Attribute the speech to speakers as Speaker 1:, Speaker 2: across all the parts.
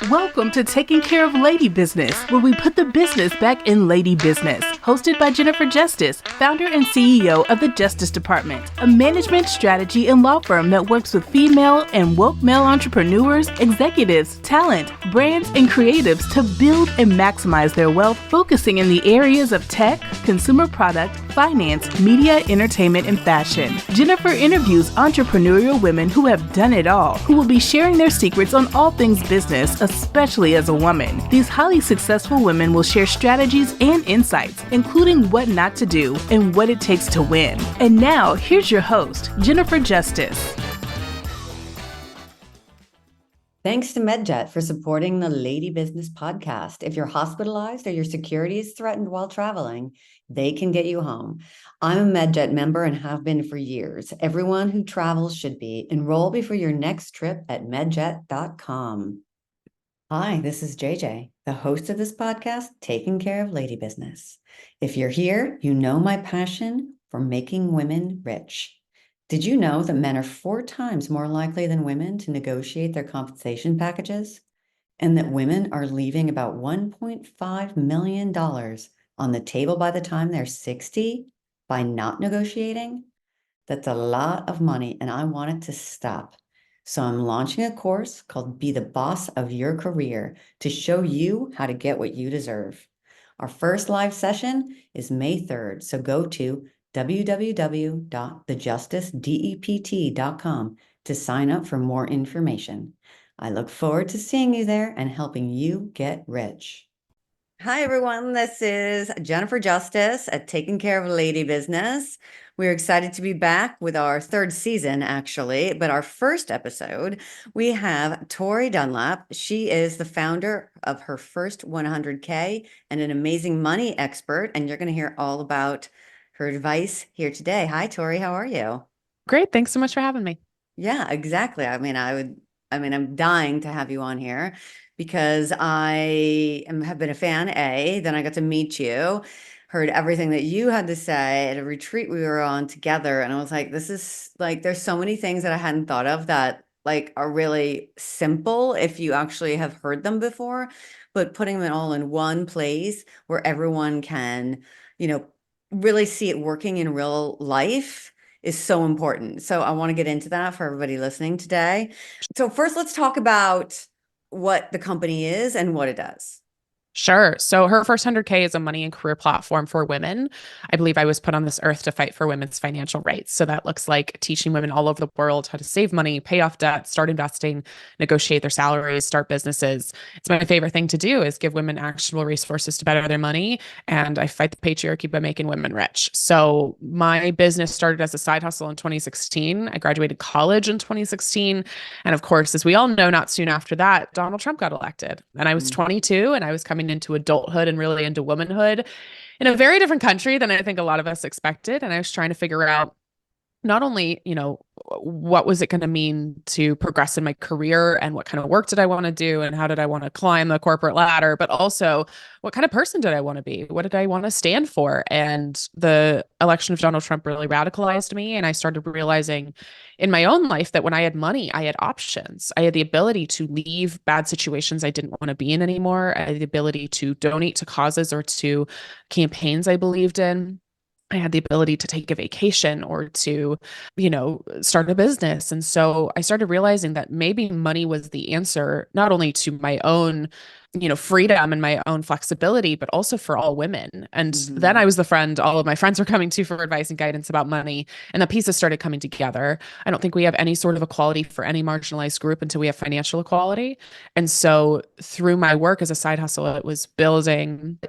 Speaker 1: Welcome to Taking Care of Lady Business, where we put the business back in lady business. Hosted by Jennifer Justice, founder and CEO of the Justice Department, a management, strategy, and law firm that works with female and woke male entrepreneurs, executives, talent, brands, and creatives to build and maximize their wealth, focusing in the areas of tech, consumer product, finance, media, entertainment, and fashion. Jennifer interviews entrepreneurial women who have done it all, who will be sharing their secrets on all things business, especially as a woman. These highly successful women will share strategies and insights, including what not to do and what it takes to win. And now, here's your host, Jennifer Justice.
Speaker 2: Thanks to MedJet for supporting the Lady Business Podcast. If you're hospitalized or your security is threatened while traveling, they can get you home. I'm a MedJet member and have been for years. Everyone who travels should be. Enroll before your next trip at medjet.com. Hi, this is JJ, the host of this podcast, Taking Care of Lady Business. If you're here, you know my passion for making women rich. Did you know that men are 4 times more likely than women to negotiate their compensation packages? And that women are leaving about $1.5 million on the table by the time they're 60 by not negotiating? That's a lot of money, and I want it to stop. So I'm launching a course called Be the Boss of Your Career to show you how to get what you deserve. Our first live session is May 3rd, so go to www.thejusticedept.com to sign up for more information. I look forward to seeing you there and helping you get rich. Hi, everyone. This is Jennifer Justice at Taking Care of Lady Business. We're excited to be back with our 3rd season, actually. But our first episode, we have Tori Dunlap. She is the founder of her first 100K and an amazing money expert. And you're going to hear all about her advice here today. Hi, Tori. How are you?
Speaker 3: Great. Thanks so much for having me.
Speaker 2: Yeah, exactly. I'm dying to have you on here because have been a fan, then I got to meet you, heard everything that you had to say at a retreat we were on together. And I was like, this is like, there's so many things that I hadn't thought of that like are really simple if you actually have heard them before, but putting them all in one place where everyone can, really see it working in real life is so important. So I want to get into that for everybody listening today. So first, let's talk about what the company is and what it does.
Speaker 3: Sure. So her first 100K is a money and career platform for women. I believe I was put on this earth to fight for women's financial rights. So that looks like teaching women all over the world how to save money, pay off debt, start investing, negotiate their salaries, start businesses. It's my favorite thing to do is give women actionable resources to better their money. And I fight the patriarchy by making women rich. So my business started as a side hustle in 2016. I graduated college in 2016. And of course, as we all know, not soon after that, Donald Trump got elected. And I was 22 and I was coming into adulthood and really into womanhood in a very different country than I think a lot of us expected. And I was trying to figure out not only, what was it going to mean to progress in my career and what kind of work did I want to do and how did I want to climb the corporate ladder, but also what kind of person did I want to be? What did I want to stand for? And the election of Donald Trump really radicalized me. And I started realizing in my own life that when I had money, I had options. I had the ability to leave bad situations I didn't want to be in anymore. I had the ability to donate to causes or to campaigns I believed in. I had the ability to take a vacation or to, start a business. And so I started realizing that maybe money was the answer, not only to my own, freedom and my own flexibility, but also for all women. And then I was the friend all of my friends were coming to for advice and guidance about money. And the pieces started coming together. I don't think we have any sort of equality for any marginalized group until we have financial equality. And so through my work as a side hustle, it was building,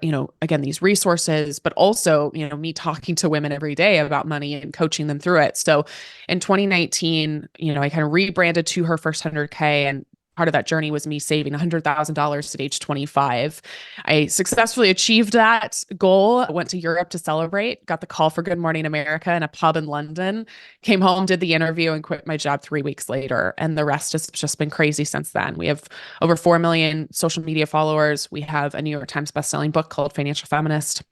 Speaker 3: again, these resources, but also, me talking to women every day about money and coaching them through it. So in 2019, I kind of rebranded to her first 100K, and part of that journey was me saving $100,000 at age 25. I successfully achieved that goal, went to Europe to celebrate, got the call for Good Morning America in a pub in London, came home, did the interview, and quit my job 3 weeks later. And the rest has just been crazy since then. We have over 4 million social media followers. We have a New York Times bestselling book called Financial Feminist.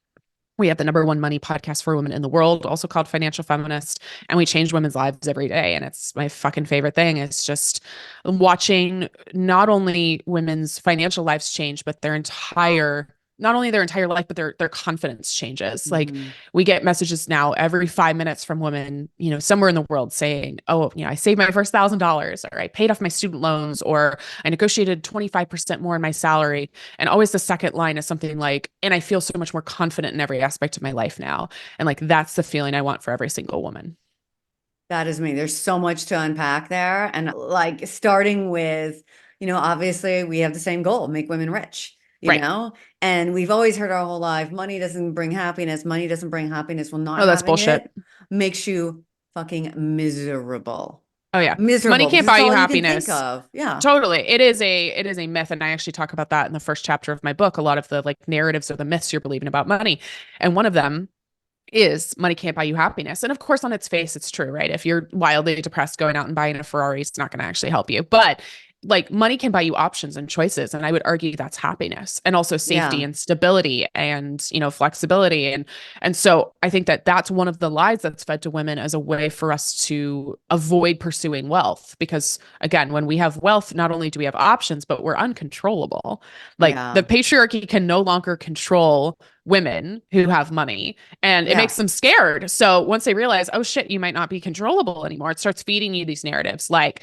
Speaker 3: We have the #1 money podcast for women in the world, also called Financial Feminist, and we change women's lives every day. And it's my fucking favorite thing. It's just watching not only women's financial lives change, but not only their entire life, but their confidence changes. Like
Speaker 2: Mm-hmm.
Speaker 3: we get messages now every 5 minutes from women, somewhere in the world saying, oh, I saved my first $1,000, or I paid off my student loans, or I negotiated 25% more in my salary. And always the second line is something like, and I feel so much more confident in every aspect of my life now. And like, that's the feeling I want for every single woman.
Speaker 2: That is me. There's so much to unpack there. And like starting with, obviously we have the same goal, make women rich,
Speaker 3: Right.
Speaker 2: and we've always heard our whole life, money doesn't bring happiness. Money doesn't bring happiness. Well, not
Speaker 3: Oh, that's
Speaker 2: having
Speaker 3: bullshit.
Speaker 2: it makes you fucking miserable.
Speaker 3: Oh yeah. Money
Speaker 2: Miserable,
Speaker 3: can't
Speaker 2: because
Speaker 3: buy
Speaker 2: it's
Speaker 3: you
Speaker 2: all you can think
Speaker 3: happiness.
Speaker 2: of. Yeah.
Speaker 3: Totally. It is a myth. And I actually talk about that in the first chapter of my book. A lot of the like narratives or the myths you're believing about money. And one of them is money can't buy you happiness. And of course, on its face, it's true, right? If you're wildly depressed, going out and buying a Ferrari is not going to actually help you. But like money can buy you options and choices. And I would argue that's happiness, and also safety
Speaker 2: Yeah.
Speaker 3: and stability and, flexibility. And so I think that that's one of the lies that's fed to women as a way for us to avoid pursuing wealth. Because again, when we have wealth, not only do we have options, but we're uncontrollable. Like the
Speaker 2: Yeah.
Speaker 3: patriarchy can no longer control women who have money, and it
Speaker 2: Yeah.
Speaker 3: makes them scared. So once they realize, oh shit, you might not be controllable anymore, it starts feeding you these narratives like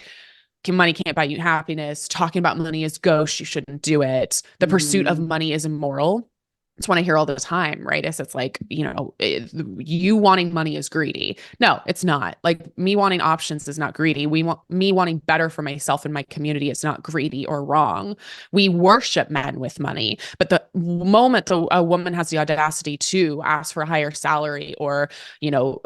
Speaker 3: money can't buy you happiness. Talking about money is gauche. You shouldn't do it. The pursuit of
Speaker 2: Mhm.
Speaker 3: money is immoral. It's what I hear all the time, right? It's like, you wanting money is greedy. No, it's not. Like me wanting options is not greedy. Me wanting better for myself and my community is not greedy or wrong. We worship men with money, but the moment a woman has the audacity to ask for a higher salary, or,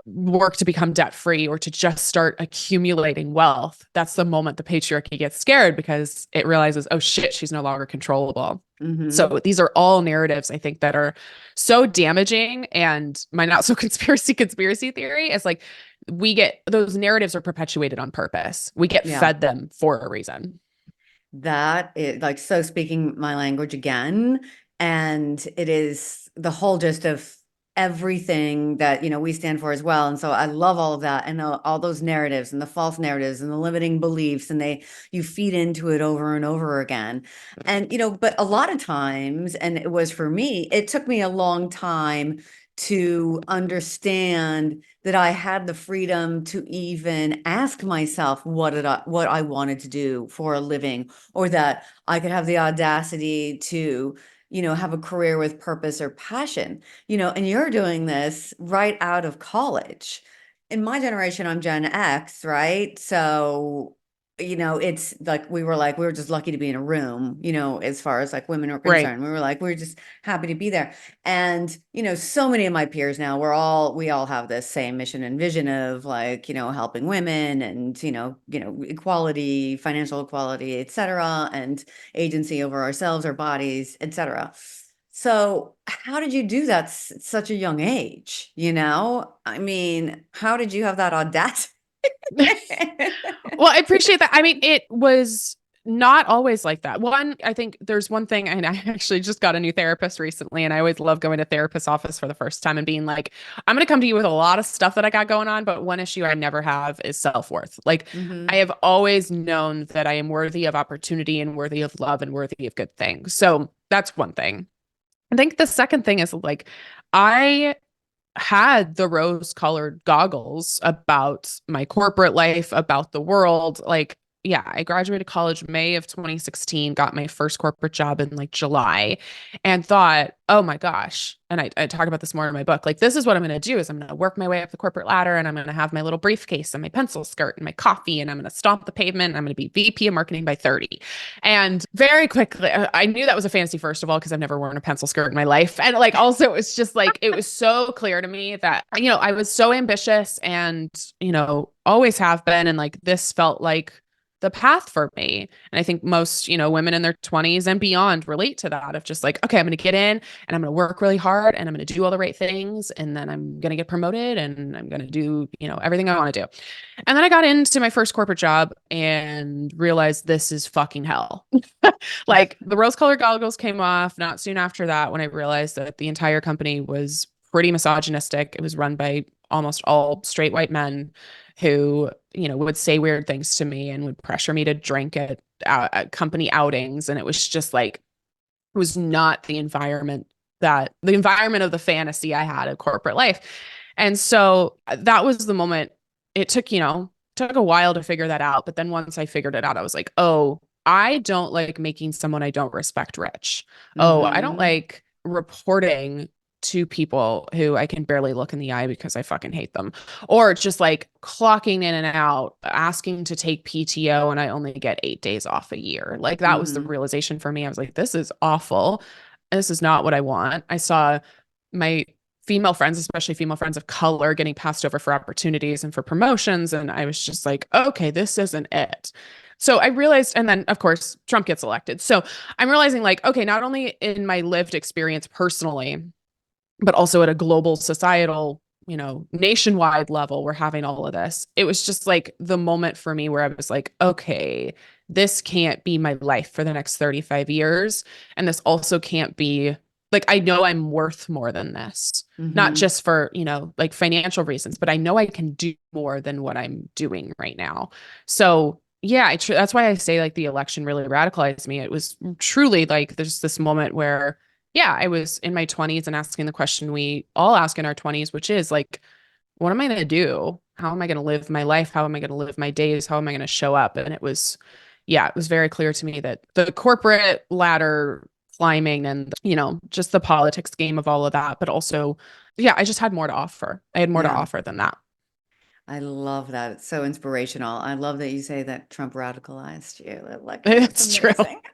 Speaker 3: work to become debt free, or to just start accumulating wealth, that's the moment the patriarchy gets scared, because it realizes, oh shit, she's no longer controllable.
Speaker 2: Mhm.
Speaker 3: So these are all narratives, I think, that are so damaging. And my not so conspiracy theory is like, those narratives are perpetuated on purpose. We get
Speaker 2: Yeah.
Speaker 3: fed them for a reason.
Speaker 2: That is like, so speaking my language again, and it is the whole gist of everything that we stand for as well. And so I love all of that, and all those narratives and the false narratives and the limiting beliefs, and you feed into it over and over again. And but a lot of times, and it was for me, it took me a long time to understand that I had the freedom to even ask myself what I wanted to do for a living, or that I could have the audacity to, have a career with purpose or passion, and you're doing this right out of college. In my generation, I'm Gen X, right? So, it's like we were just lucky to be in a room, as far as like women are
Speaker 3: Right.
Speaker 2: concerned. We were just happy to be there. And, so many of my peers now, we all have this same mission and vision of like, helping women and, equality, financial equality, et cetera, and agency over ourselves, our bodies, et cetera. So how did you do that at such a young age? I mean, how did you have that audacity?
Speaker 3: Well, I appreciate that. I mean, it was not always like that. One, I think there's one thing, and I actually just got a new therapist recently, and I always love going to therapist's office for the first time and being like, I'm going to come to you with a lot of stuff that I got going on, but one issue I never have is self-worth. Like, I
Speaker 2: Mhm.
Speaker 3: have always known that I am worthy of opportunity and worthy of love and worthy of good things. So that's one thing. I think the second thing is like, I had the rose-colored goggles about my corporate life, about the world. Like, yeah, I graduated college May of 2016, got my first corporate job in like July, and thought, oh my gosh. And I talk about this more in my book. Like, this is what I'm going to do is I'm going to work my way up the corporate ladder, and I'm going to have my little briefcase and my pencil skirt and my coffee, and I'm going to stomp the pavement, and I'm going to be VP of marketing by 30. And very quickly, I knew that was a fantasy, first of all, because I've never worn a pencil skirt in my life. And like, also, it was just like, it was so clear to me that, I was so ambitious and, always have been. And like, this felt like the path for me. And I think most, women in their 20s and beyond relate to that, of just like, okay, I'm going to get in and I'm going to work really hard and I'm going to do all the right things. And then I'm going to get promoted and I'm going to do, everything I want to do. And then I got into my first corporate job and realized this is fucking hell. Like, the rose colored goggles came off not soon after that, when I realized that the entire company was pretty misogynistic. It was run by almost all straight white men who, would say weird things to me and would pressure me to drink at company outings. And it was just like, it was not the environment of the fantasy I had of corporate life. And so that was the moment. It took a while to figure that out. But then once I figured it out, I was like, oh, I don't like making someone I don't respect rich. Oh, I don't like reporting to people who I can barely look in the eye because I fucking hate them, or just like clocking in and out, asking to take PTO and I only get 8 days off a year. Like that was the realization for me. I was like, this is awful. This is not what I want. I saw my female friends, especially female friends of color, getting passed over for opportunities and for promotions. And I was just like, okay, this isn't it. So I realized, and then of course, Trump gets elected. So I'm realizing like, okay, not only in my lived experience personally, but also at a global societal, nationwide level, we're having all of this. It was just like the moment for me where I was like, okay, this can't be my life for the next 35 years. And this also can't be like, I know I'm worth more than this, not just for, like financial reasons, but I know I can do more than what I'm doing right now. So yeah, that's why I say like the election really radicalized me. It was truly like, there's this moment where, yeah, I was in my 20s and asking the question we all ask in our 20s, which is like, what am I going to do? How am I going to live my life? How am I going to live my days? How am I going to show up? And it was very clear to me that the corporate ladder climbing and, just the politics game of all of that, but also, yeah, I just had more to offer. I had more to offer than that.
Speaker 2: I love that. It's so inspirational. I love that you say that Trump radicalized you. Like,
Speaker 3: It's true.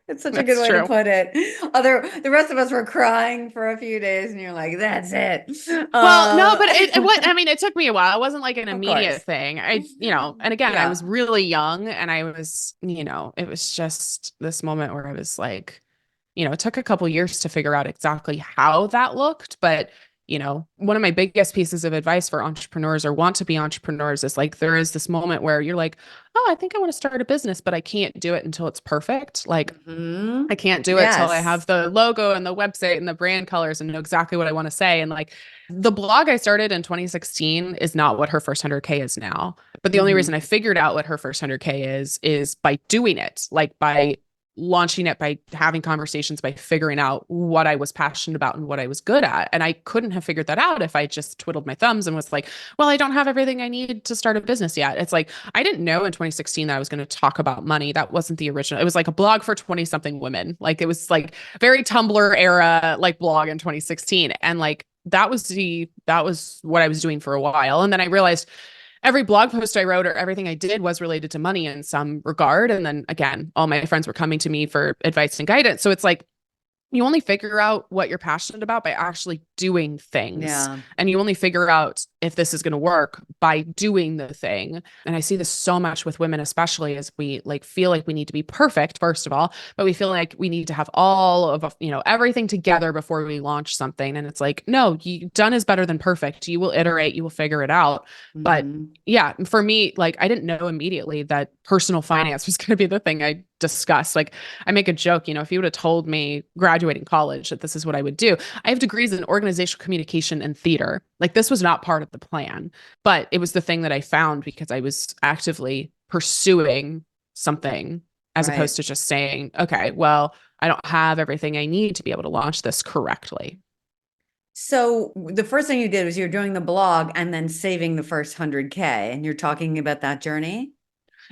Speaker 2: It's such a good way to put it. The rest of us were crying for a few days, and you're like, "That's it."
Speaker 3: Well, no, but it took me a while. It wasn't like an immediate thing. And again, I was really young, and I was, it was just this moment where I was like, it took a couple years to figure out exactly how that looked, but one of my biggest pieces of advice for entrepreneurs or want to be entrepreneurs is like, there is this moment where you're like, oh, I think I want to start a business, but I can't do it until it's perfect. Like I can't do it till I have the logo and the website and the brand colors and know exactly what I want to say. And like the blog I started in 2016 is not what her first 100K is now. But the only reason I figured out what her first 100K is by doing it, like by launching it, by having conversations, by figuring out what I was passionate about and what I was good at. And I couldn't have figured that out if I just twiddled my thumbs and was like, well, I don't have everything I need to start a business yet. It's like, I didn't know in 2016 that I was going to talk about money. That wasn't the original. It was like a blog for 20 something women. Like it was like very Tumblr era, like blog in 2016. And like, that was what I was doing for a while. And then I realized every blog post I wrote or everything I did was related to money in some regard. And then again, all my friends were coming to me for advice and guidance. So it's like, you only figure out what you're passionate about by actually doing things.
Speaker 2: Yeah.
Speaker 3: And you only figure out if this is going to work by doing the thing. And I see this so much with women, especially as we like feel like we need to be perfect, first of all, but we feel like we need to have all of, everything together before we launch something. And it's like, no, done is better than perfect. You will iterate, you will figure it out. But yeah, for me, like I didn't know immediately that personal finance was going to be the thing I discussed. Like I make a joke, if you would have told me graduating college that this is what I would do. I have degrees in organizational communication and theater. Like this was not part of the plan, but it was the thing that I found because I was actively pursuing something as opposed to just saying, okay, well, I don't have everything I need to be able to launch this correctly.
Speaker 2: So the first thing you did was you're doing the blog and then saving the first 100K, and you're talking about that journey.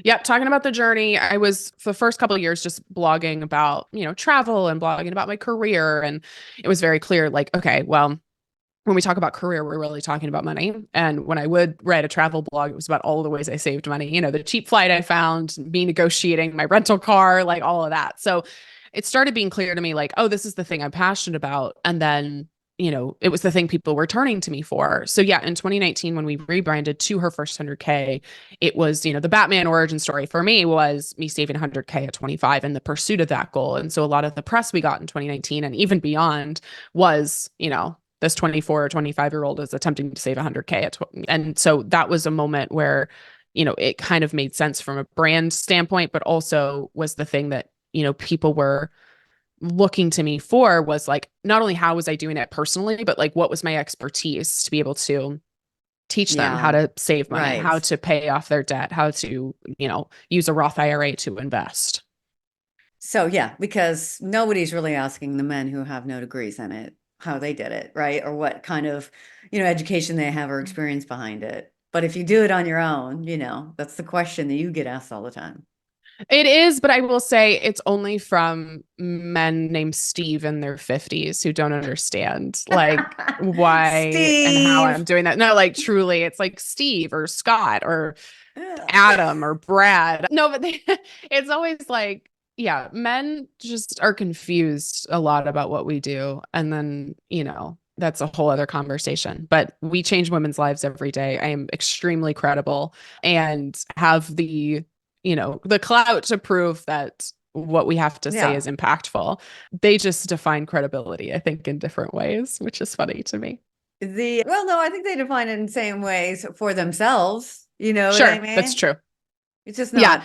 Speaker 3: Yep. Talking about the journey. I was for the first couple of years just blogging about, travel and blogging about my career. And it was very clear, like, okay, well, when we talk about career, we're really talking about money. And when I would write a travel blog, it was about all the ways I saved money, the cheap flight I found, me negotiating my rental car, like all of that. So it started being clear to me, like, oh, this is the thing I'm passionate about. And then it was the thing people were turning to me for. So yeah, in 2019, when we rebranded to her first 100K, it was, the Batman origin story for me was me saving 100K at 25 and the pursuit of that goal. And so a lot of the press we got in 2019 and even beyond was, this 24 or 25-year-old is attempting to save 100K. And so that was a moment where, it kind of made sense from a brand standpoint, but also was the thing that, people were looking to me for was like, not only how was I doing it personally, but like what was my expertise to be able to teach them how to save money, how to pay off their debt, how to, use a Roth IRA to invest.
Speaker 2: So yeah, because nobody's really asking the men who have no degrees in it how they did it, right? Or what kind of, education they have or experience behind it. But if you do it on your own, that's the question that you get asked all the time.
Speaker 3: It is, but I will say it's only from men named Steve in their 50s who don't understand like why and how I'm doing that. No, like truly, it's like Steve or Scott or Adam or Brad. No, but it's always like, yeah, men just are confused a lot about what we do. And then, that's a whole other conversation, but we change women's lives every day. I am extremely credible and have the clout to prove that what we have to say is impactful. They just define credibility, I think, in different ways, which is funny to me.
Speaker 2: No, I think they define it in the same ways for themselves. You know
Speaker 3: Sure,
Speaker 2: what I mean?
Speaker 3: that's true.
Speaker 2: It's just not.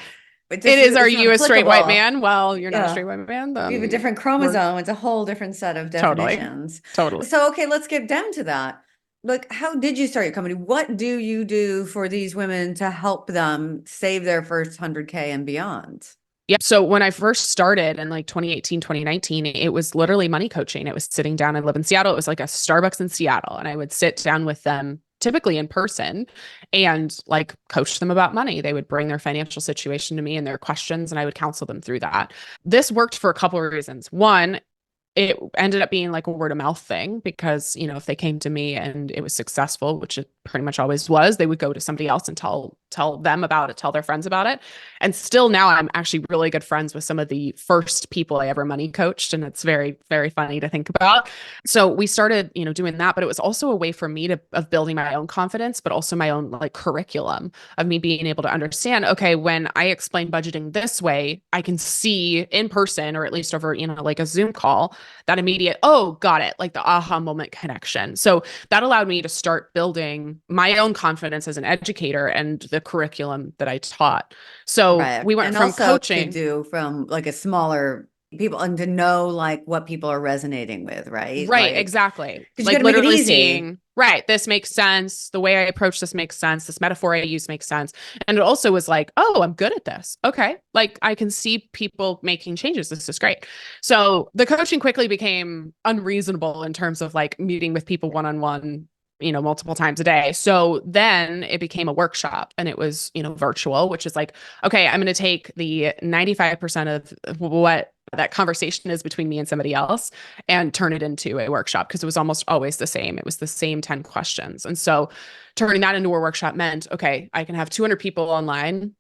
Speaker 3: It is. Are you a straight white man? Well, you're not a straight white man.
Speaker 2: We have a different chromosome. It's a whole different set of definitions.
Speaker 3: Totally.
Speaker 2: So, okay, let's get down to that. Like, how did you start your company? What do you do for these women to help them save their first 100K and beyond?
Speaker 3: Yeah. So when I first started in like 2018, 2019, it was literally money coaching. It was sitting down. I live in Seattle. It was like a Starbucks in Seattle. And I would sit down with them, typically in person, and like coach them about money. They would bring their financial situation to me and their questions, and I would counsel them through that. This worked for a couple of reasons. One, it ended up being like a word of mouth thing because, if they came to me and it was successful, which it pretty much always was, they would go to somebody else and tell them about it, tell their friends about it. And still now I'm actually really good friends with some of the first people I ever money coached. And it's very, very funny to think about. So we started, doing that, but it was also a way for me of building my own confidence, but also my own like curriculum of me being able to understand, okay, when I explain budgeting this way, I can see in person, or at least over, like a Zoom call, that immediate, oh, got it, like the aha moment connection. So that allowed me to start building my own confidence as an educator and the curriculum that I taught. So we went from coaching
Speaker 2: to from like a smaller people and to know like what people are resonating with, right?
Speaker 3: Right, exactly.
Speaker 2: Like literally
Speaker 3: seeing, right, this makes sense. The way I approach this makes sense. This metaphor I use makes sense. And it also was like, oh, I'm good at this. Okay. Like I can see people making changes. This is great. So the coaching quickly became unreasonable in terms of like meeting with people one-on-one, multiple times a day. So then it became a workshop, and it was, virtual, which is like, okay, I'm going to take the 95% of what that conversation is between me and somebody else and turn it into a workshop, because it was almost always the same. It was the same 10 questions. And so turning that into a workshop meant, okay, I can have 200 people online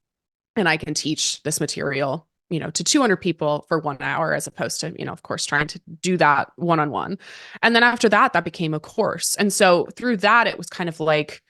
Speaker 3: and I can teach this material, to 200 people for 1 hour, as opposed to, of course, trying to do that one-on-one. And then after that, that became a course. And so through that, it was kind of like,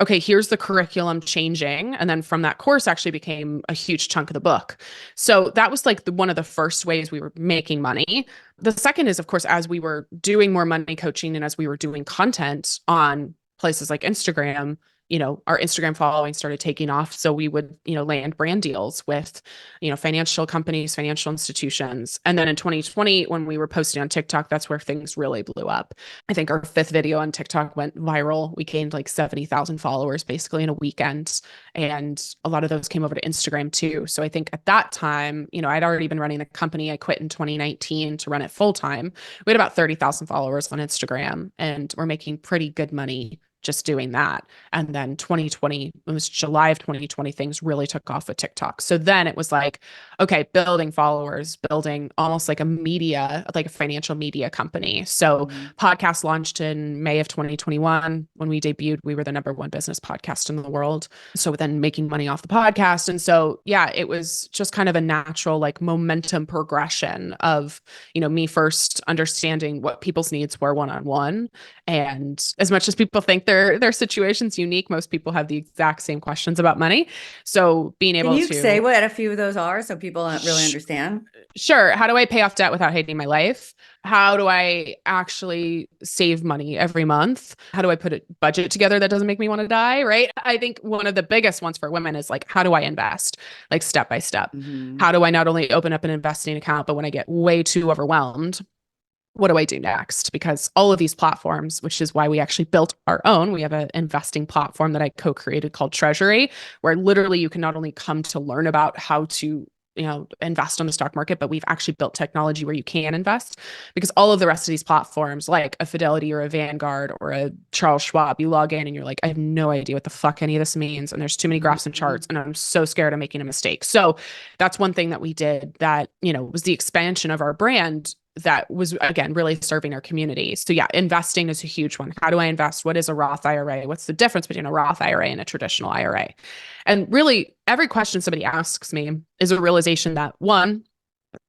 Speaker 3: okay, here's the curriculum changing. And then from that course actually became a huge chunk of the book. So that was like one of the first ways we were making money. The second is, of course, as we were doing more money coaching and as we were doing content on places like Instagram, our Instagram following started taking off. So we would, land brand deals with, financial companies, financial institutions. And then in 2020, when we were posting on TikTok, that's where things really blew up. I think our 5th video on TikTok went viral. We gained like 70,000 followers basically in a weekend. And a lot of those came over to Instagram too. So I think at that time, I'd already been running the company. I quit in 2019 to run it full time. We had about 30,000 followers on Instagram, and we're making pretty good money just doing that. And then 2020, it was July of 2020, things really took off with TikTok. So then it was like, okay, building followers, building almost like a financial media company. So podcast launched in May of 2021. When we debuted, we were the #1 business podcast in the world. So then making money off the podcast. And so, yeah, it was just kind of a natural like momentum progression of, me first understanding what people's needs were one-on-one. And as much as people think Their situation's unique. Most people have the exact same questions about money. So being
Speaker 2: Can
Speaker 3: able
Speaker 2: you
Speaker 3: to
Speaker 2: say what a few of those are so people don't really
Speaker 3: Sh-
Speaker 2: understand?
Speaker 3: Sure. How do I pay off debt without hating my life? How do I actually save money every month? How do I put a budget together that doesn't make me want to die? Right. I think one of the biggest ones for women is like, how do I invest? Like step by step.
Speaker 2: Mm-hmm.
Speaker 3: How do I not only open up an investing account, but when I get way too overwhelmed, what do I do next? Because all of these platforms, which is why we actually built our own, we have an investing platform that I co-created called Treasury, where literally you can not only come to learn about how to invest on the stock market, but we've actually built technology where you can invest, because all of the rest of these platforms, like a Fidelity or a Vanguard or a Charles Schwab, you log in and you're like, I have no idea what the fuck any of this means. And there's too many graphs and charts, and I'm so scared of making a mistake. So that's one thing that we did that, was the expansion of our brand that was, again, really serving our community. So yeah, investing is a huge one. How do I invest? What is a Roth IRA? What's the difference between a Roth IRA and a traditional IRA? And really, every question somebody asks me is a realization that, one,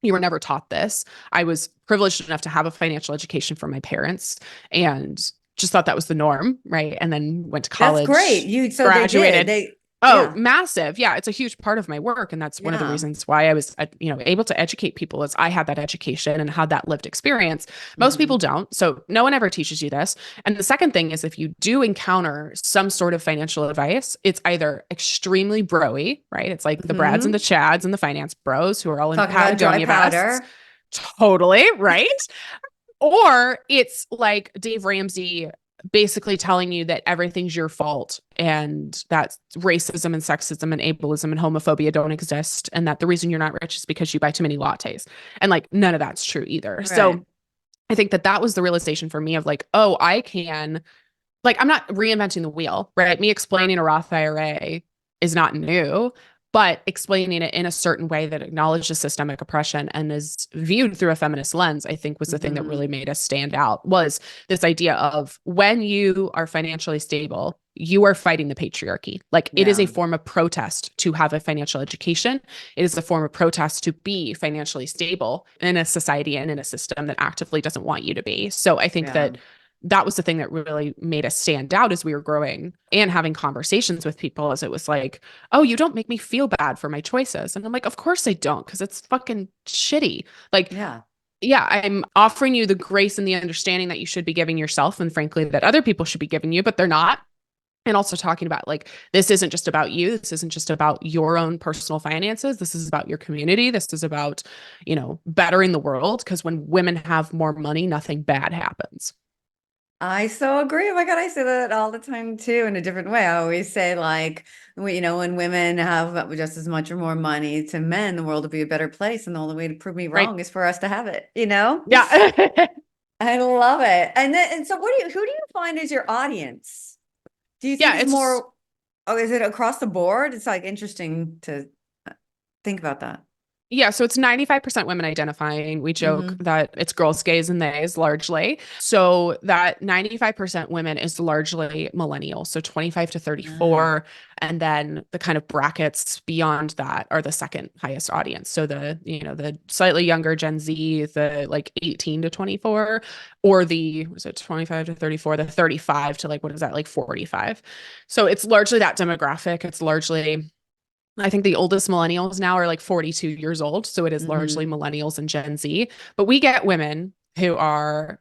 Speaker 3: you were never taught this. I was privileged enough to have a financial education from my parents and just thought that was the norm, right? And then went to
Speaker 2: That's great.
Speaker 3: college,
Speaker 2: So they did.
Speaker 3: graduated.
Speaker 2: They
Speaker 3: Oh,
Speaker 2: yeah.
Speaker 3: massive. Yeah, it's a huge part of my work. And that's one of the
Speaker 2: Yeah.
Speaker 3: reasons why I was, able to educate people, is I had that education and had that lived experience. Most
Speaker 2: Mhm.
Speaker 3: people don't. So no one ever teaches you this. And the second thing is, if you do encounter some sort of financial advice, it's either extremely broy, right? It's like the Brads and the Chads and the finance bros who are all in
Speaker 2: Talking about dry
Speaker 3: Patagonia vests.
Speaker 2: powder.
Speaker 3: Totally, right? Or it's like Dave Ramsey basically telling you that everything's your fault and that racism and sexism and ableism and homophobia don't exist, and that the reason you're not rich is because you buy too many lattes. And like, none of that's true either.
Speaker 2: Right.
Speaker 3: So I think that was the realization for me of like, oh, I can, like, I'm not reinventing the wheel, right? Me explaining a Roth IRA is not new, but explaining it in a certain way that acknowledges systemic oppression and is viewed through a feminist lens, I think was the thing that really made us stand out, was this idea of, when you are financially stable, you are fighting the patriarchy. Like, it is a form of protest to have a financial education. It is a form of protest to be financially stable in a society and in a system that actively doesn't want you to be. So I think that was the thing that really made us stand out as we were growing and having conversations with people, as it was like, oh, you don't make me feel bad for my choices. And I'm like, of course I don't, because it's fucking shitty. Like, yeah, I'm offering you the grace and the understanding that you should be giving yourself, and frankly, that other people should be giving you, but they're not. And also talking about, like, this isn't just about you. This isn't just about your own personal finances. This is about your community. This is about, bettering the world. Because when women have more money, nothing bad happens.
Speaker 2: I so agree. Oh my God, I say that all the time too, in a different way. I always say, like, when women have just as much or more money to men, the world will be a better place. And the only way to prove me
Speaker 3: Right.
Speaker 2: wrong is for us to have it,
Speaker 3: Yeah.
Speaker 2: I love it. And so who do you find is your audience? Do you think
Speaker 3: Yeah,
Speaker 2: it's
Speaker 3: it's
Speaker 2: more, is it across the board? It's like interesting to think about that.
Speaker 3: Yeah, so it's 95% women identifying. We joke
Speaker 2: Mm-hmm.
Speaker 3: that it's girls, gays, and theys largely. So that 95% women is largely millennials, so 25 to 34. And then the kind of brackets beyond that are the second highest audience. So the slightly younger Gen Z, the like 18 to 24, or was it 25 to 34, the 35 to like, what is that, like 45. So it's largely that demographic. It's largely, I think the oldest millennials now are like 42 years old. So it is largely millennials and Gen Z. But we get women who are,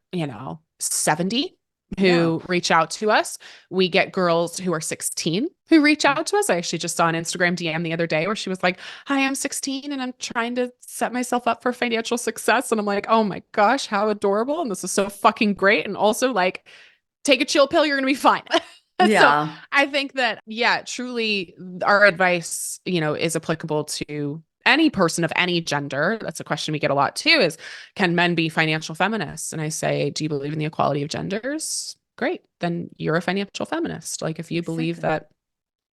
Speaker 3: 70 who reach out to us. We get girls who are 16 who reach out to us. I actually just saw an Instagram DM the other day where she was like, hi, I'm 16 and I'm trying to set myself up for financial success. And I'm like, oh my gosh, how adorable. And this is so fucking great. And also, like, take a chill pill, you're going to be fine. So I think that, yeah, truly our advice, is applicable to any person of any gender. That's a question we get a lot too, is, can men be financial feminists? And I say, do you believe in the equality of genders? Great. Then you're a financial feminist. Like, if you believe that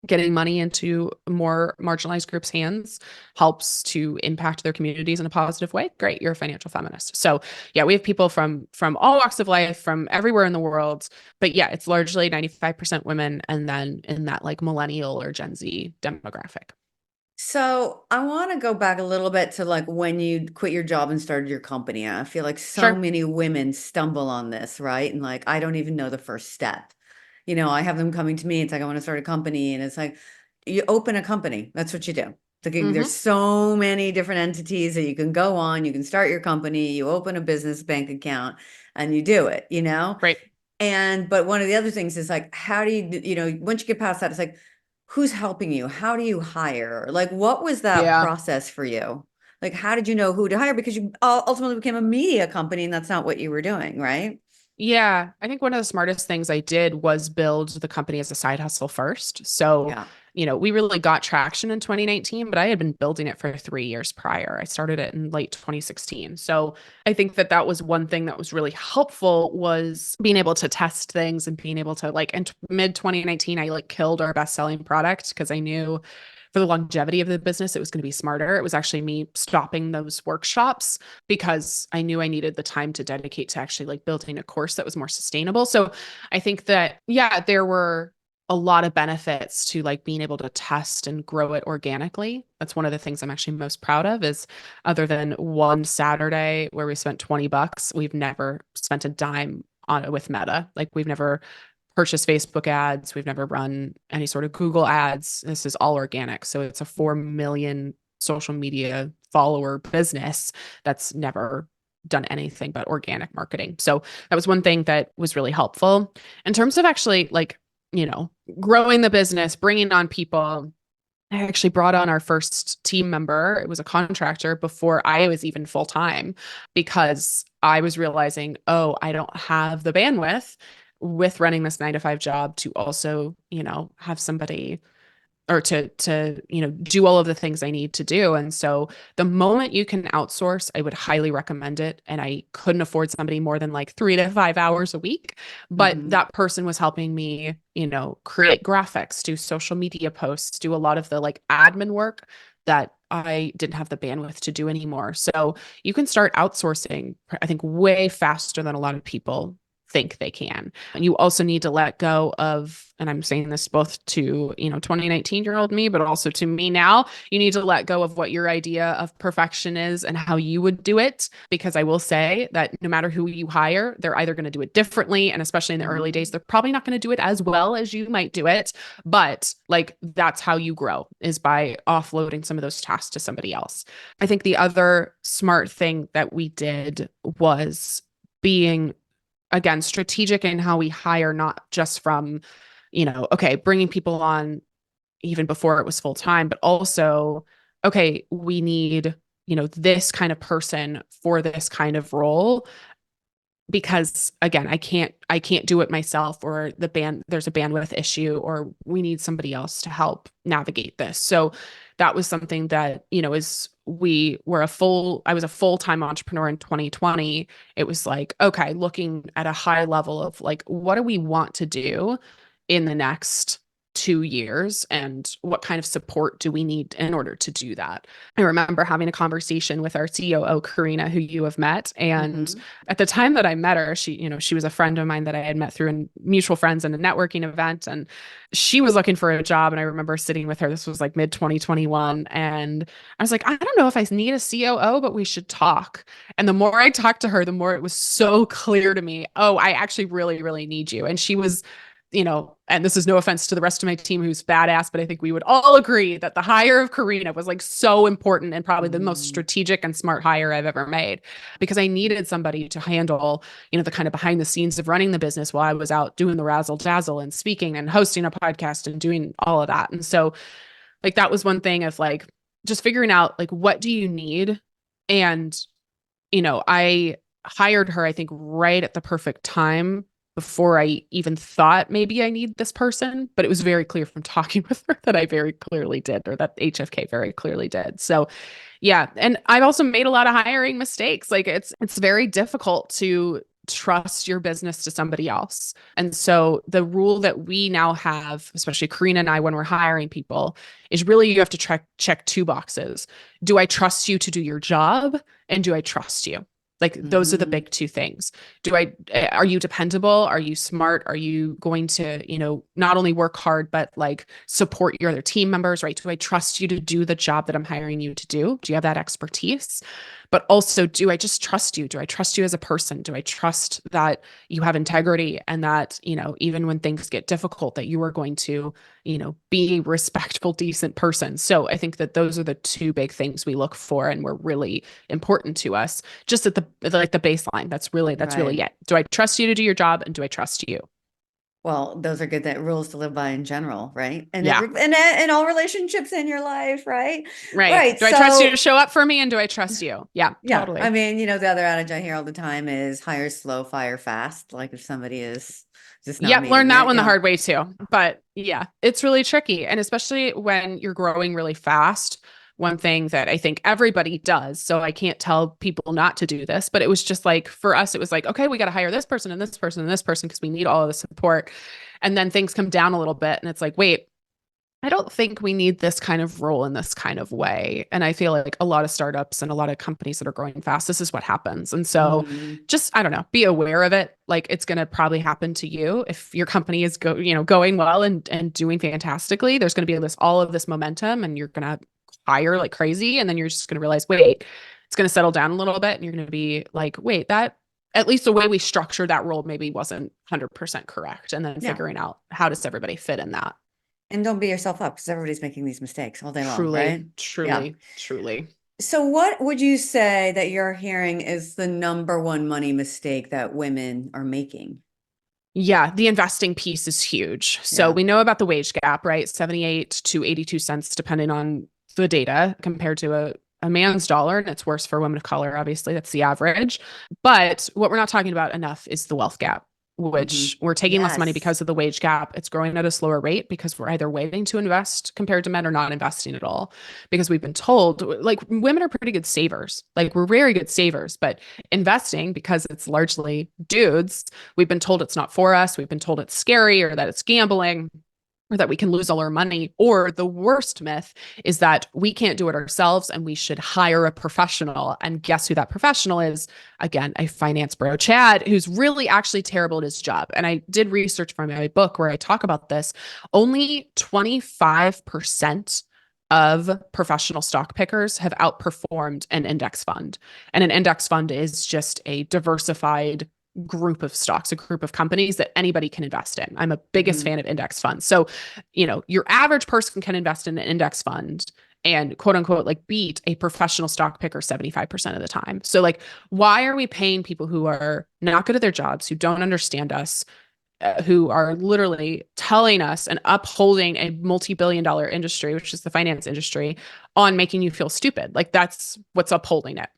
Speaker 3: getting money into more marginalized groups' hands helps to impact their communities in a positive way, great, you're a financial feminist. So yeah, we have people from all walks of life, from everywhere in the world. But yeah, it's largely 95% women, and then in that like millennial or Gen Z demographic.
Speaker 2: So I want to go back a little bit to like when you quit your job and started your company. I feel like so
Speaker 3: Sure.
Speaker 2: many women stumble on this, right? And like, I don't even know the first step. I have them coming to me. It's like, I want to start a company. And it's like, you open a company. That's what you do. There's so many different entities that you can go on. You can start your company, you open a business bank account, and you do it,
Speaker 3: Right.
Speaker 2: But one of the other things is like, how do you, once you get past that, it's like, who's helping you? How do you hire? Like, what was that
Speaker 3: Yeah.
Speaker 2: process for you? Like, how did you know who to hire? Because you ultimately became a media company, and that's not what you were doing, right?
Speaker 3: Yeah, I think one of the smartest things I did was build the company as a side hustle first. So,
Speaker 2: Yeah.
Speaker 3: we really got traction in 2019, but I had been building it for 3 years prior. I started it in late 2016. So I think that that was one thing that was really helpful, was being able to test things and being able to, like, in mid 2019, I like killed our best selling product because I knew for the longevity of the business, it was going to be smarter. It was actually me stopping those workshops because I knew I needed the time to dedicate to actually like building a course that was more sustainable. So I think that, yeah, there were a lot of benefits to like being able to test and grow it organically. That's one of the things I'm actually most proud of, is other than one Saturday where we spent $20, we've never spent a dime on it with Meta. Like, we've never purchased Facebook ads. We've never run any sort of Google ads. This is all organic. So it's a 4 million social media follower business that's never done anything but organic marketing. So that was one thing that was really helpful in terms of actually like, growing the business, bringing on people. I actually brought on our first team member. It was a contractor before I was even full time, because I was realizing, oh, I don't have the bandwidth with running this 9 to 5 job to also, have somebody, or to do all of the things I need to do. And so the moment you can outsource, I would highly recommend it. And I couldn't afford somebody more than like 3 to 5 hours a week, but that person was helping me, create graphics, do social media posts, do a lot of the like admin work that I didn't have the bandwidth to do anymore. So you can start outsourcing, I think, way faster than a lot of people think they can. And you also need to let go of, and I'm saying this both to, 2019-year-old me, but also to me now, you need to let go of what your idea of perfection is and how you would do it. Because I will say that no matter who you hire, they're either going to do it differently. And especially in the early days, they're probably not going to do it as well as you might do it. But like, that's how you grow, is by offloading some of those tasks to somebody else. I think the other smart thing that we did was being, again, strategic in how we hire, not just from, okay, bringing people on even before it was full time, but also, okay, we need, this kind of person for this kind of role. Because again, I can't do it myself, or there's a bandwidth issue, or we need somebody else to help navigate this. So that was something that, I was a full-time entrepreneur in 2020. It was like, okay, looking at a high level of like, what do we want to do in the next 2 years, and what kind of support do we need in order to do that? I remember having a conversation with our COO, Karina, who you have met. And at the time that I met her, she was a friend of mine that I had met through mutual friends and a networking event. And she was looking for a job. And I remember sitting with her, this was like mid 2021. And I was like, I don't know if I need a COO, but we should talk. And the more I talked to her, the more it was so clear to me, oh, I actually really, really need you. And she was, and this is no offense to the rest of my team who's badass, but I think we would all agree that the hire of Karina was like so important, and probably the most strategic and smart hire I've ever made, because I needed somebody to handle, the kind of behind the scenes of running the business while I was out doing the razzle dazzle and speaking and hosting a podcast and doing all of that. And so like, that was one thing of like, just figuring out like, what do you need? And, I hired her, I think, right at the perfect time, before I even thought maybe I need this person. But it was very clear from talking with her that I very clearly did, or that HFK very clearly did. So yeah. And I've also made a lot of hiring mistakes. Like, it's very difficult to trust your business to somebody else. And so the rule that we now have, especially Karina and I, when we're hiring people, is really you have to check 2 boxes. Do I trust you to do your job? And do I trust you? Like those are the big two things. Are you dependable? Are you smart? Are you going to, not only work hard, but like support your other team members, right? Do I trust you to do the job that I'm hiring you to do? Do you have that expertise? But also, do I just trust you? Do I trust you as a person? Do I trust that you have integrity and that, even when things get difficult, that you are going to, be a respectful, decent person? So I think that those are the two big things we look for and were really important to us. Just at the baseline. That's really it. Do I trust you to do your job, and do I trust you?
Speaker 2: Well, those are good rules to live by in general, right? And
Speaker 3: Yeah.
Speaker 2: in all relationships in your life, right?
Speaker 3: Right. Do I trust you to show up for me, and do I trust you? Yeah, totally.
Speaker 2: I mean, the other adage I hear all the time is hire slow, fire fast. Like if somebody is just not meeting
Speaker 3: learn that
Speaker 2: it,
Speaker 3: one the hard way too. But yeah, it's really tricky. And especially when you're growing really fast. One thing that I think everybody does, so I can't tell people not to do this, but it was just like, for us, it was like, okay, we got to hire this person and this person and this person because we need all of the support. And then things come down a little bit and it's like, wait, I don't think we need this kind of role in this kind of way. And I feel like a lot of startups and a lot of companies that are growing fast, this is what happens. And so just, I don't know, be aware of it. Like it's going to probably happen to you if your company is going well and doing fantastically. There's going to be all of this momentum and you're going to hire like crazy. And then you're just going to realize, wait, it's going to settle down a little bit. And you're going to be like, wait, that at least the way we structured that role maybe wasn't 100% correct. And then figuring out how does everybody fit in that.
Speaker 2: And don't beat yourself up because everybody's making these mistakes all day long, right?
Speaker 3: Truly.
Speaker 2: So what would you say that you're hearing is the number one money mistake that women are making?
Speaker 3: Yeah, the investing piece is huge. So we know about the wage gap, right? 78 to 82 cents, depending on the data, compared to a man's dollar. And it's worse for women of color, obviously. That's the average. But what we're not talking about enough is the wealth gap, which we're taking less money because of the wage gap. It's growing at a slower rate because we're either waiting to invest compared to men or not investing at all. Because we've been told, like, women are pretty good savers. Like, we're very good savers, but investing, because it's largely dudes, we've been told it's not for us. We've been told it's scary or that it's gambling, or that we can lose all our money. Or the worst myth is that we can't do it ourselves and we should hire a professional. And guess who that professional is? Again, a finance bro, Chad, who's really actually terrible at his job. And I did research for my book where I talk about this. Only 25% of professional stock pickers have outperformed an index fund. And an index fund is just a diversified group of stocks, a group of companies that anybody can invest in. I'm a biggest fan of index funds. So, your average person can invest in an index fund and quote unquote, like, beat a professional stock picker 75% of the time. So like, why are we paying people who are not good at their jobs, who don't understand us, who are literally telling us and upholding a multi-billion-dollar industry, which is the finance industry, on making you feel stupid? Like, that's what's upholding it.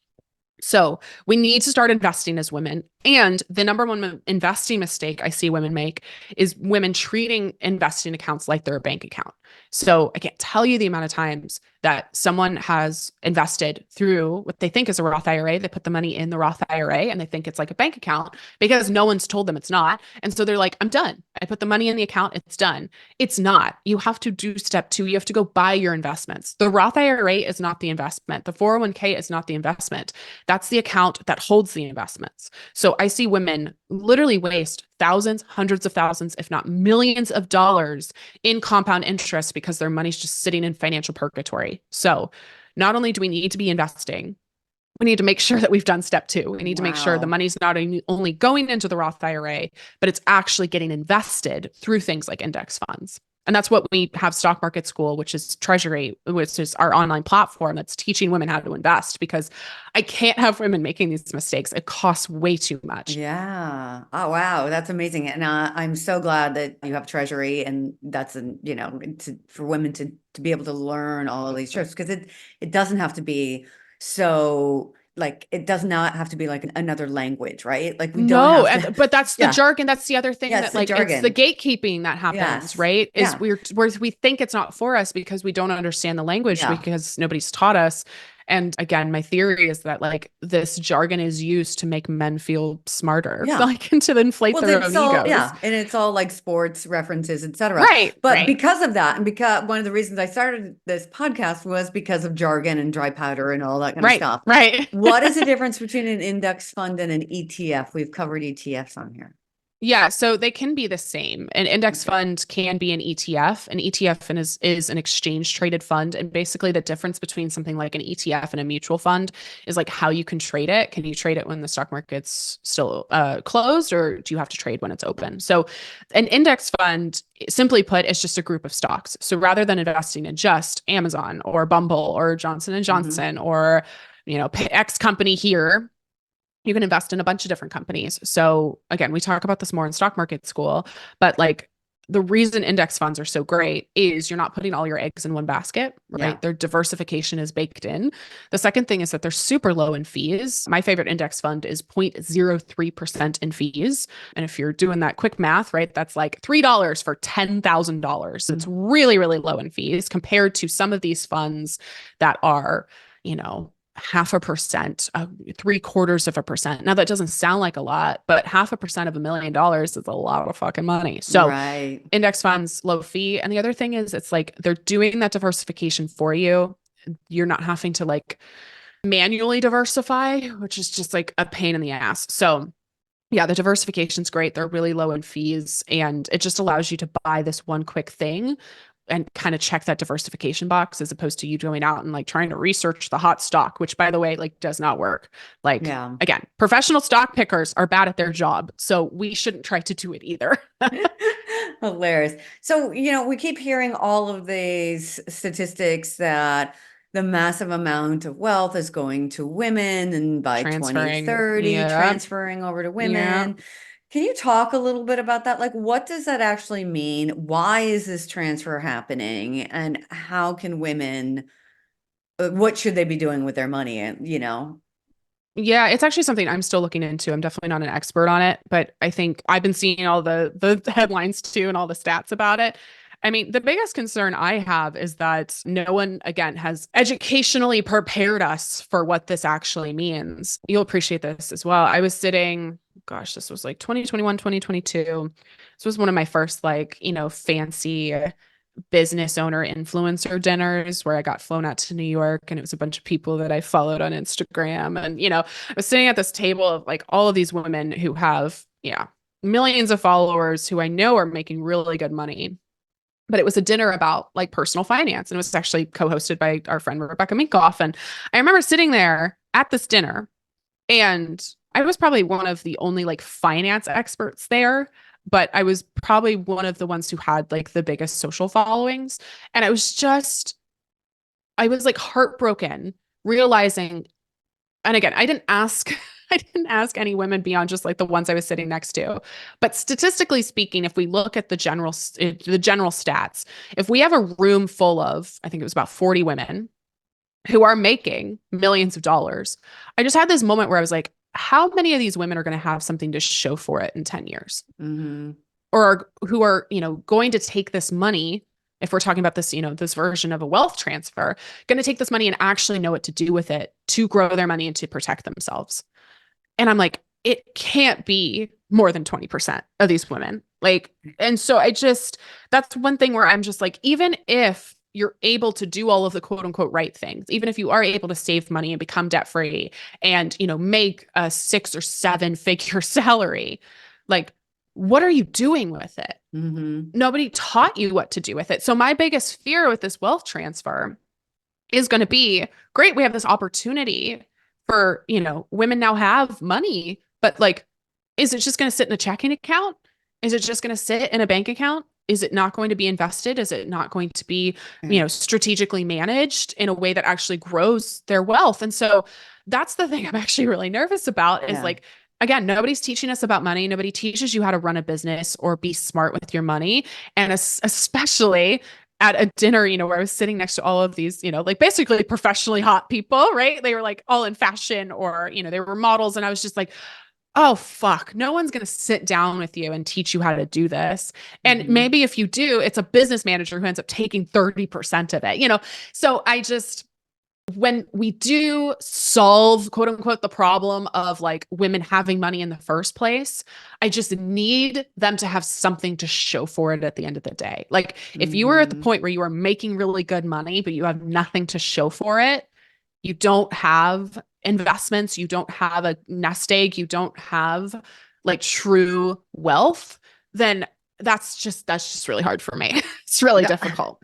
Speaker 3: So we need to start investing as women. And the number one investing mistake I see women make is women treating investing accounts like they're a bank account. So I can't tell you the amount of times that someone has invested through what they think is a Roth IRA. They put the money in the Roth IRA and they think it's like a bank account because no one's told them it's not. And so they're like, I'm done. I put the money in the account. It's done. It's not. You have to do step 2. You have to go buy your investments. The Roth IRA is not the investment. The 401k is not the investment. That's the account that holds the investments. So I see women literally waste thousands, hundreds of thousands, if not millions of dollars in compound interest because their money's just sitting in financial purgatory. So not only do we need to be investing, we need to make sure that we've done step 2. We need to make sure the money's not only going into the Roth IRA, but it's actually getting invested through things like index funds. And that's what we have Stock Market School, which is Treasury, which is our online platform that's teaching women how to invest, because I can't have women making these mistakes. It costs way too much.
Speaker 2: Yeah. Oh, wow. That's amazing. And I'm so glad that you have Treasury, and that's, for women to be able to learn all of these tricks, because it doesn't have to be so, like, it does not have to be like another language, right? Like, we don't have to,
Speaker 3: but that's the jargon. That's the other thing, that like, it's the gatekeeping that happens, right? Is we think it's not for us because we don't understand the language, because nobody's taught us. And again, my theory is that like this jargon is used to make men feel smarter, like and to inflate their own egos.
Speaker 2: And it's all like sports references, etc.
Speaker 3: Right.
Speaker 2: But because of that, and because one of the reasons I started this podcast was because of jargon and dry powder and all that kind of stuff.
Speaker 3: Right.
Speaker 2: What is the difference between an index fund and an ETF? We've covered ETFs on here.
Speaker 3: Yeah, so they can be the same. An index fund can be an ETF. An ETF is an exchange traded fund. And basically the difference between something like an ETF and a mutual fund is like how you can trade it. Can you trade it when the stock market's still closed, or do you have to trade when it's open? So an index fund, simply put, is just a group of stocks. So rather than investing in just Amazon or Bumble or Johnson and Johnson or, X company here, you can invest in a bunch of different companies. So again, we talk about this more in stock market school, but like the reason index funds are so great is you're not putting all your eggs in one basket, right?
Speaker 2: Yeah.
Speaker 3: Their diversification is baked in. The second thing is that they're super low in fees. My favorite index fund is 0.03% in fees. And if you're doing that quick math, right, that's like $3 for $10,000. It's really, really low in fees compared to some of these funds that are, 0.5%, 0.75%. Now that doesn't sound like a lot, but 0.5% of $1 million is a lot of fucking money. So index funds, low fee. And the other thing is it's like they're doing that diversification for you. You're not having to like manually diversify, which is just like a pain in the ass. So yeah, the diversification's great. They're really low in fees, and it just allows you to buy this one quick thing and kind of check that diversification box, as opposed to you going out and like trying to research the hot stock, which by the way, like does not work. Like, again, professional stock pickers are bad at their job. So we shouldn't try to do it either.
Speaker 2: Hilarious. So, we keep hearing all of these statistics that the massive amount of wealth is going to women, and by 2030, transferring over to women. Yeah. Can you talk a little bit about that? Like, what does that actually mean? Why is this transfer happening? And how can women, what should they be doing with their money?
Speaker 3: Yeah, it's actually something I'm still looking into. I'm definitely not an expert on it, but I think I've been seeing all the headlines too and all the stats about it. I mean, the biggest concern I have is that no one, again, has educationally prepared us for what this actually means. You'll appreciate this as well. I was sitting, gosh, this was like 2021, 2022. This was one of my first fancy business owner influencer dinners where I got flown out to New York, and it was a bunch of people that I followed on Instagram. And, I was sitting at this table of like all of these women who have, millions of followers who I know are making really good money. But it was a dinner about like personal finance, and it was actually co-hosted by our friend Rebecca Minkoff. And I remember sitting there at this dinner, and I was probably one of the only like finance experts there, but I was probably one of the ones who had like the biggest social followings. And I was like heartbroken realizing, and again, I didn't ask any women beyond just like the ones I was sitting next to. But statistically speaking, if we look at the general stats, if we have a room full of, I think it was about 40 women who are making millions of dollars, I just had this moment where I was like, how many of these women are going to have something to show for it in 10 years?
Speaker 2: Mm-hmm.
Speaker 3: Or who are, going to take this money, if we're talking about this, this version of a wealth transfer, going to take this money and actually know what to do with it to grow their money and to protect themselves. And I'm like, it can't be more than 20% of these women. Like, and so that's one thing where I'm just like, even if you're able to do all of the quote unquote right things, even if you are able to save money and become debt free and, make a 6 or 7 figure salary, like, what are you doing with it?
Speaker 2: Mm-hmm.
Speaker 3: Nobody taught you what to do with it. So my biggest fear with this wealth transfer is going to be, great, we have this opportunity for, women now have money, but like, is it just going to sit in a checking account? Is it just going to sit in a bank account? Is it not going to be invested? Is it not going to be, strategically managed in a way that actually grows their wealth? And so that's the thing I'm actually really nervous about is like, again, nobody's teaching us about money. Nobody teaches you how to run a business or be smart with your money. And especially at a dinner, where I was sitting next to all of these, like basically professionally hot people, right? They were like all in fashion or, they were models. And I was just like, oh, fuck, no one's going to sit down with you and teach you how to do this. And maybe if you do, it's a business manager who ends up taking 30% of it, So when we do solve, quote unquote, the problem of like women having money in the first place, I just need them to have something to show for it at the end of the day. Like if you are at the point where you are making really good money, but you have nothing to show for it, you don't have investments, you don't have a nest egg, you don't have like true wealth, then that's just really hard for me. It's really difficult.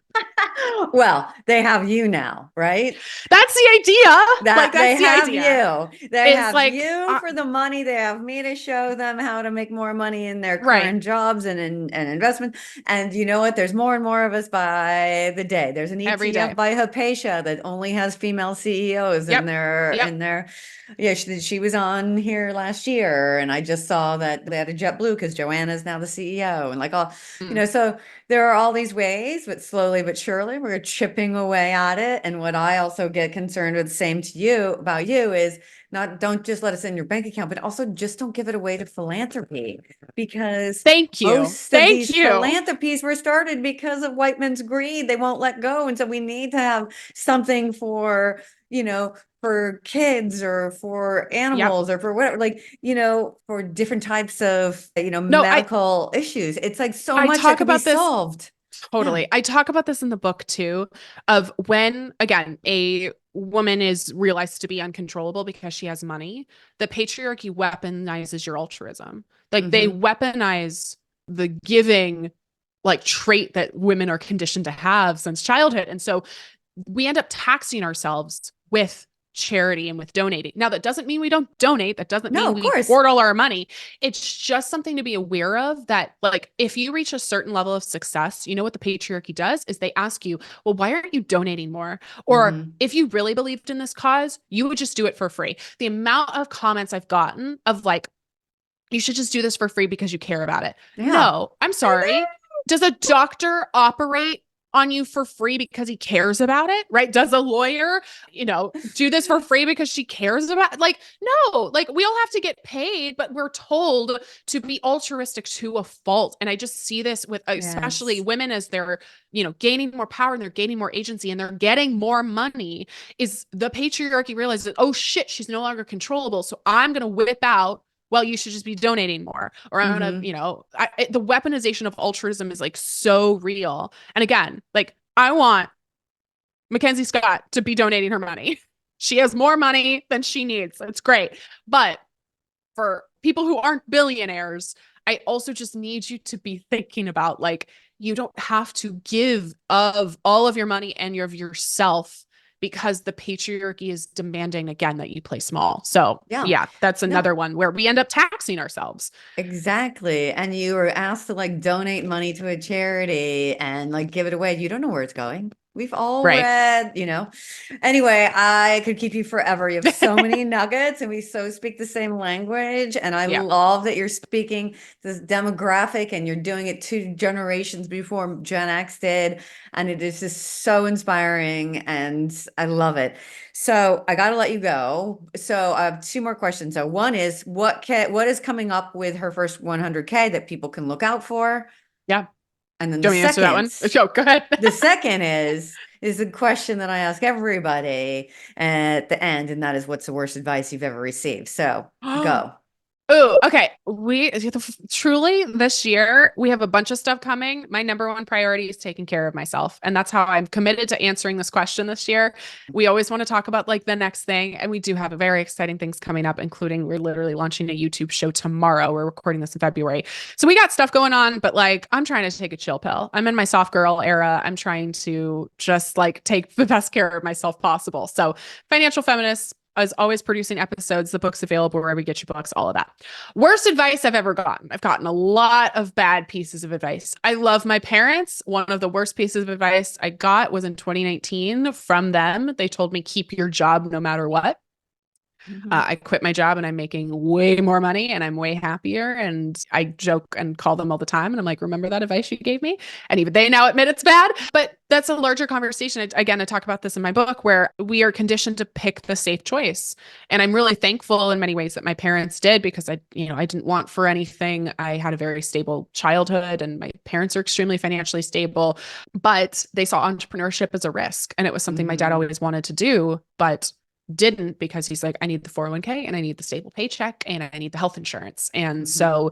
Speaker 2: Well, they have you now, right?
Speaker 3: That's the idea.
Speaker 2: That
Speaker 3: Like
Speaker 2: they
Speaker 3: that's the
Speaker 2: have
Speaker 3: idea.
Speaker 2: you. They
Speaker 3: It's
Speaker 2: have
Speaker 3: like
Speaker 2: you for the money. They have me to show them how to make more money in their
Speaker 3: right.
Speaker 2: current jobs and in investment. And you know what? There's more and more of us by the day. There's an
Speaker 3: Every
Speaker 2: ETF
Speaker 3: day.
Speaker 2: by Hypatia that only has female CEOs
Speaker 3: Yep.
Speaker 2: in their yeah, she was on here last year, and I just saw that they had a JetBlue because Joanna's now the CEO, and like all, so there are all these ways, but slowly but surely we're chipping away at it. And what I also get concerned with, same to you about you, is don't just let us in your bank account, but also just don't give it away to philanthropy, because
Speaker 3: Thank you.
Speaker 2: most of these philanthropies were started because of white men's greed. They won't let go. And so we need to have something for, for kids or for animals or for whatever, like, for different types of, medical issues. It's like so
Speaker 3: I
Speaker 2: much
Speaker 3: talk
Speaker 2: that could be
Speaker 3: about this
Speaker 2: solved.
Speaker 3: totally.
Speaker 2: Yeah.
Speaker 3: I talk about this in the book too, of when, again, a woman is realized to be uncontrollable because she has money, the patriarchy weaponizes your altruism. Like they weaponize the giving like trait that women are conditioned to have since childhood. And so we end up taxing ourselves with charity and with donating. Now, that doesn't mean we don't donate. That doesn't mean we hoard all our money. It's just something to be aware of, that like if you reach a certain level of success, you know what the patriarchy does is they ask you, well, why aren't you donating more? Or if you really believed in this cause, you would just do it for free. The amount of comments I've gotten of like, you should just do this for free because you care about it. Yeah. No, I'm sorry. Does a doctor operate on you for free because he cares about it, right? Does a lawyer, do this for free because she cares about it? Like, no, like we all have to get paid, but we're told to be altruistic to a fault. And I just see this with especially women as they're, gaining more power and they're gaining more agency and they're getting more money, is the patriarchy realizes, oh shit, she's no longer controllable. So I'm going to whip out, well, you should just be donating more. Or I'm going to, the weaponization of altruism is like so real. And again, like I want Mackenzie Scott to be donating her money. She has more money than she needs. It's great. But for people who aren't billionaires, I also just need you to be thinking about, like, you don't have to give of all of your money and of yourself because the patriarchy is demanding, again, that you play small. So yeah, that's another one where we end up taxing ourselves.
Speaker 2: Exactly. And you were asked to like donate money to a charity and like give it away. You don't know where it's going. We've all read, Anyway, I could keep you forever. You have so many nuggets and we so speak the same language. And I love that you're speaking this demographic and you're doing it 2 generations before Gen X did. And it is just so inspiring and I love it. So I got to let you go. So I have 2 more questions. So one is what is coming up with her first 100K that people can look out for?
Speaker 3: Yeah.
Speaker 2: And then
Speaker 3: do you answer that one? Oh, go ahead.
Speaker 2: The second is a question that I ask everybody at the end, and that is, what's the worst advice you've ever received? So go.
Speaker 3: Oh, okay. We truly this year, we have a bunch of stuff coming. My number one priority is taking care of myself. And that's how I'm committed to answering this question this year. We always want to talk about like the next thing. And we do have very exciting things coming up, including we're literally launching a YouTube show tomorrow. We're recording this in February. So we got stuff going on, but like, I'm trying to take a chill pill. I'm in my soft girl era. I'm trying to just like take the best care of myself possible. So Financial Feminist is always producing episodes. The book's available wherever you get your books, all of that. Worst advice I've ever gotten. I've gotten a lot of bad pieces of advice. I love my parents. One of the worst pieces of advice I got was in 2019 from them. They told me, keep your job no matter what. I quit my job and I'm making way more money and I'm way happier. And I joke and call them all the time. And I'm like, remember that advice you gave me? And even they now admit it's bad. But that's a larger conversation. Again, I talk about this in my book where we are conditioned to pick the safe choice. And I'm really thankful in many ways that my parents did, because I didn't want for anything. I had a very stable childhood and my parents are extremely financially stable, but they saw entrepreneurship as a risk. And it was something my dad always wanted to do, but didn't, because he's like, I need the 401k and I need the stable paycheck and I need the health insurance. And so,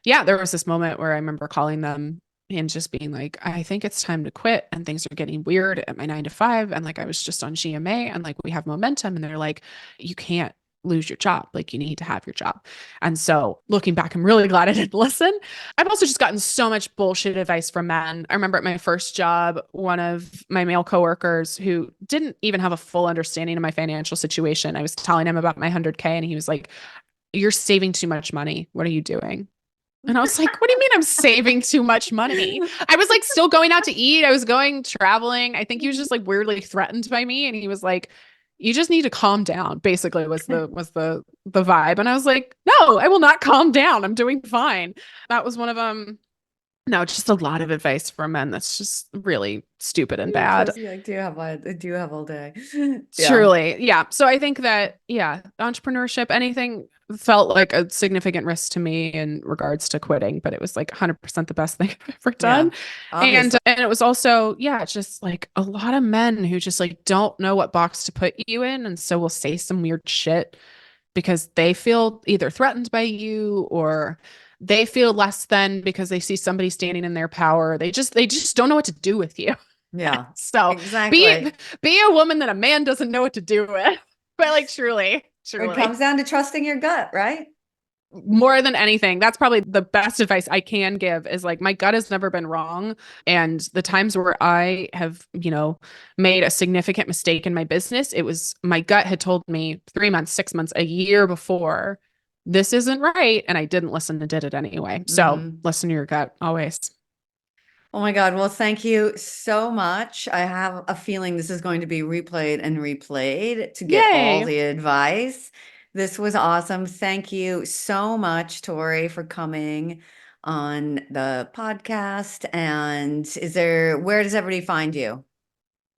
Speaker 3: yeah, there was this moment where I remember calling them and just being like, I think it's time to quit and things are getting weird at my 9 to 5. And like, I was just on GMA and like, we have momentum. And they're like, you can't lose your job. Like, you need to have your job. And so looking back, I'm really glad I didn't listen. I've also just gotten so much bullshit advice from men. I remember at my first job, one of my male coworkers who didn't even have a full understanding of my financial situation, I was telling him about my 100K and he was like, you're saving too much money. What are you doing? And I was like, what do you mean I'm saving too much money? I was like still going out to eat. I was going traveling. I think he was just like weirdly threatened by me. And he was like, you just need to calm down, basically was the vibe. And I was like, no, I will not calm down. I'm doing fine. That was one of them. No, just a lot of advice from men that's just really stupid and bad.
Speaker 2: Like, do you have all day?
Speaker 3: Truly. Yeah. So I think that, entrepreneurship, anything felt like a significant risk to me in regards to quitting, but it was like 100% the best thing I've ever done. And it was also, just like a lot of men who just like don't know what box to put you in. And so will say some weird shit because they feel either threatened by you or they feel less than because they see somebody standing in their power. They just don't know what to do with you.
Speaker 2: Yeah.
Speaker 3: So
Speaker 2: exactly.
Speaker 3: Be a woman that a man doesn't know what to do with. But like truly.
Speaker 2: It comes down to trusting your gut, right?
Speaker 3: More than anything, that's probably the best advice I can give is like, my gut has never been wrong. And the times where I have, made a significant mistake in my business, it was my gut had told me 3 months, 6 months, a year before, this isn't right. And I didn't listen and did it anyway. So listen to your gut always.
Speaker 2: Oh my God. Well, thank you so much. I have a feeling this is going to be replayed and replayed to get all the advice. This was awesome. Thank you so much, Tori, for coming on the podcast. And where does everybody find you?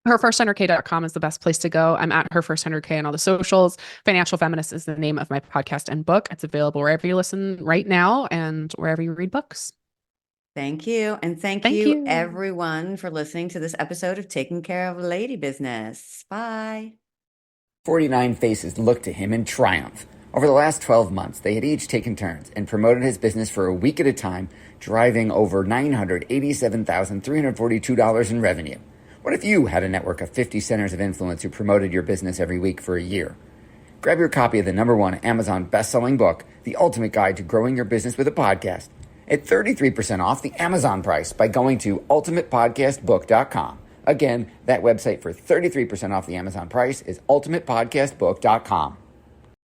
Speaker 3: Herfirst100k.com is the best place to go. I'm at Herfirst100k on all the socials. Financial Feminist is the name of my podcast and book. It's available wherever you listen right now and wherever you read books.
Speaker 2: Thank you. And thank you everyone for listening to this episode of Taking Care of Lady Business. Bye.
Speaker 4: 49 faces looked to him in triumph. Over the last 12 months, they had each taken turns and promoted his business for a week at a time, driving over $987,342 in revenue. What if you had a network of 50 centers of influence who promoted your business every week for a year? Grab your copy of the #1 Amazon best-selling book, The Ultimate Guide to Growing Your Business with a Podcast, at 33% off the Amazon price by going to ultimatepodcastbook.com. Again, that website for 33% off the Amazon price is ultimatepodcastbook.com.